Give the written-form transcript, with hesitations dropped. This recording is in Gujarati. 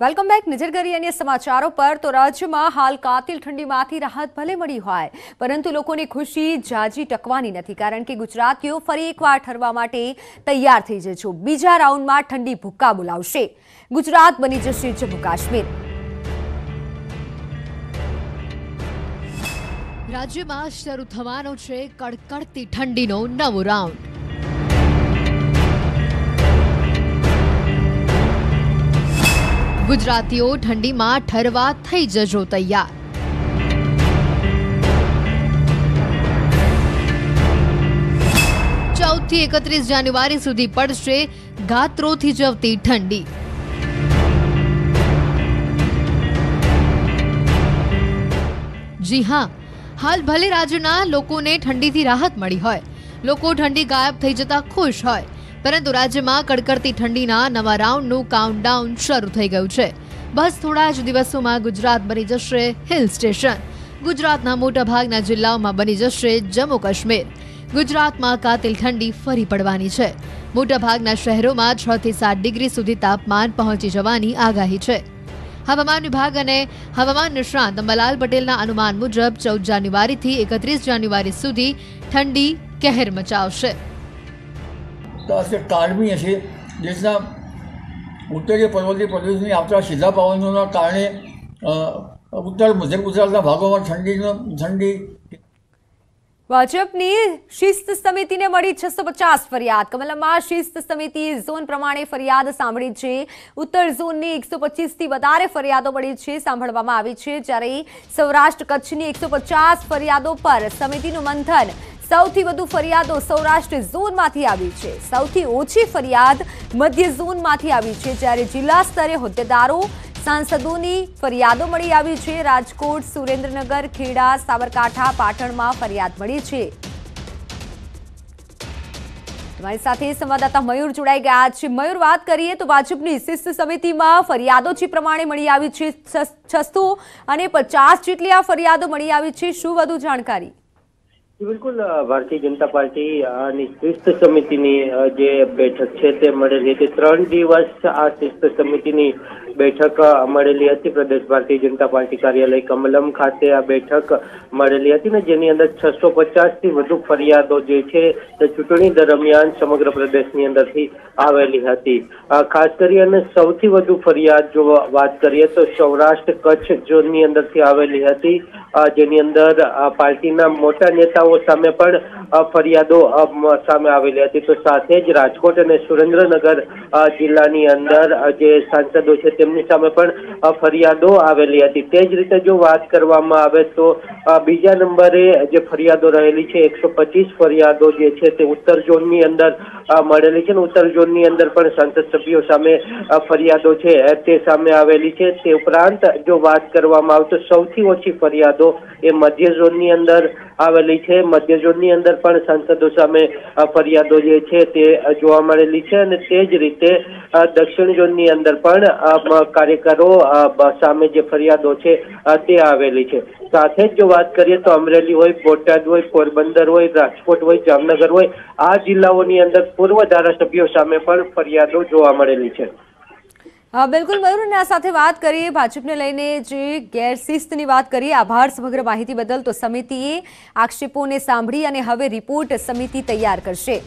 Welcome back. નજર કરીએ અન્ય સમાચારો પર તો રાજ્યમાં હાલ કાતિલ ઠંડીમાંથી રાહત ભલે મળી હોય પરંતુ લોકોની ખુશી જાજી ટકવાની નથી, કારણ કે ગુજરાતીઓ ફરી એકવાર ઠરવા માટે તૈયાર થઈ જશે। બીજા રાઉન્ડમાં ઠંડી ભૂક્કા બોલાવશે। ગુજરાત બની જશે જમ્મુ કાશ્મીર। રાજ્યમાં શરૂ થવાનો છે કડકડતી ઠંડીનો નવો રાઉન્ડ। ગુજરાતીઓ ઠંડીમાં ઠરવા થઈ જજો તૈયાર। 14 થી 31 જાન્યુઆરી સુધી પડશે ગાત્રો થીજવતી ઠંડી। જી હા, હાલ ભલે રાજ્યના લોકોને ઠંડીથી રાહત મળી હોય, લોકો ઠંડી ગાયબ થઈ જતા ખુશ હોય, પરંતુ રાજ્યમાં કડકડતી ઠંડીના નવા રાઉન્ડનું કાઉન્ટડાઉન શરૂ થઈ ગયું છે। બસ થોડા જ દિવસોમાં ગુજરાત બની જશે હિલ સ્ટેશન। ગુજરાતના મોટાભાગના જિલ્લાઓમાં બની જશે જમ્મુ કાશ્મીર। ગુજરાતમાં કાતિલ ઠંડી ફરી પડવાની છે। મોટાભાગના શહેરોમાં 6 થી 7 ડિગ્રી સુધી તાપમાન પહોંચી જવાની આગાહી છે। હવામાન વિભાગ અને હવામાન નિષ્ણાત અંબાલાલ પટેલના અનુમાન મુજબ 14 જાન્યુઆરીથી 31 જાન્યુઆરી સુધી ઠંડી કહેર મચાવશે। असे काळमी असे देशना उत्तरीय पर्वतीय प्रदेशની આવતા સીધા પવનોના કારણે ઉત્તર મધ્ય ગુજરાતના ભાગોમાં ઠંડી। ભાજપની શિસ્ત સમિતિને મળી 650 ફરિયાદ। કમલમમાં શિસ્ત સમિતિ ઝોન પ્રમાણે ફરિયાદ સાંભળી છે। ઉત્તર ઝોનની 125 થી વધારે ફરિયાદો મળી છે, સાંભળવામાં આવી છે, જ્યારે સૌરાષ્ટ્ર કચ્છની 150 ફરિયાદો પર સમિતિનું મંથન। સૌથી વધુ ફરિયાદો સૌરાષ્ટ્ર ઝોનમાંથી આવી છે, સૌથી ઓછી ફરિયાદ મધ્ય ઝોનમાંથી આવી છે, જ્યારે જિલ્લા સ્તરે હોદ્દેદારો સાંસદોની ફરિયાદો મળી આવી છે। રાજકોટ, સુરેન્દ્રનગર, ખેડા, સાબરકાંઠા, પાટણમાં ફરિયાદ મળી છે। તમારી સાથે સંવાદદાતા મયુર જોડાઈ ગયા છે। મયુર, વાત કરીએ તો ભાજપની શિસ્ત સમિતિમાં ફરિયાદો જે પ્રમાણે મળી આવી છે 650 જેટલી આ ફરિયાદો મળી આવી છે, શું વધુ જાણકારી? બિલકુલ, ભારતીય જનતા પાર્ટી ની શિસ્ત સમિતિની જે બેઠક છે તે મળેલી હતી। 3 દિવસ આ શિસ્ત સમિતિની બેઠક મળેલી હતી। પ્રદેશ ભારતીય જનતા પાર્ટી કાર્યાલય કમલમ ખાતે આ બેઠક મળેલી હતી ને જેની અંદર 650 થી વધુ ફરિયાદો જે છે તે ચૂંટણી દરમિયાન સમગ્ર પ્રદેશની અંદરથી આવેલી હતી। ખાસ કરીને સૌથી વધુ ફરિયાદ જો વાત કરીએ તો સૌરાષ્ટ્ર કચ્છ ઝોનની અંદરથી આવેલી હતી, જેની અંદર પાર્ટીના મોટા નેતાઓ સામે પણ ફરિયાદો સામે આવેલી હતી। તો સાથે જ રાજકોટ અને સુરેન્દ્રનગર જિલ્લાની અંદર જે સાંસદો છે તેમની સામે પણ ફરિયાદો આવેલી હતી। તે જ રીતે જો વાત કરવામાં આવે તો બીજા નંબરે જે ફરિયાદો રહેલી છે 125 ફરિયાદો જે છે તે ઉત્તર ઝોનની અંદર મળેલી છે। ઉત્તર ઝોનની અંદર પણ સંસદ સભ્યો સામે ફરિયાદો છે તે સામે આવેલી છે। તે ઉપરાંત જો વાત કરવામાં આવે તો સૌથી ઓછી ફરિયાદો એ મધ્ય ઝોનની અંદર આવેલી છે। મધ્ય ઝોનની અંદર પણ સાંસદો સામે ફરિયાદો જે છે તે જોવા મળેલી છે અને તે જ રીતે દક્ષિણ ઝોનની અંદર પણ કાર્યકરો સામે જે ફરિયાદો છે તે આવેલી છે। સાથે જ જો વાત કરીએ તો અમરેલી હોય, બોટાદ હોય, પોરબંદર હોય, રાજકોટ હોય, જામનગર હોય, આ જિલ્લાઓની અંદર પૂર્વ ધારાસભ્યો સામે પણ ફરિયાદો જોવા મળેલી છે। બિલકુલ મયુર, આ સાથે વાત કરીએ ભાજપને લઈને જે ગેરશિસ્તની વાત કરીએ। આભાર સમગ્ર માહિતી બદલ। તો સમિતિએ આક્ષેપોને સાંભળી અને હવે રિપોર્ટ સમિતિ તૈયાર કરશે।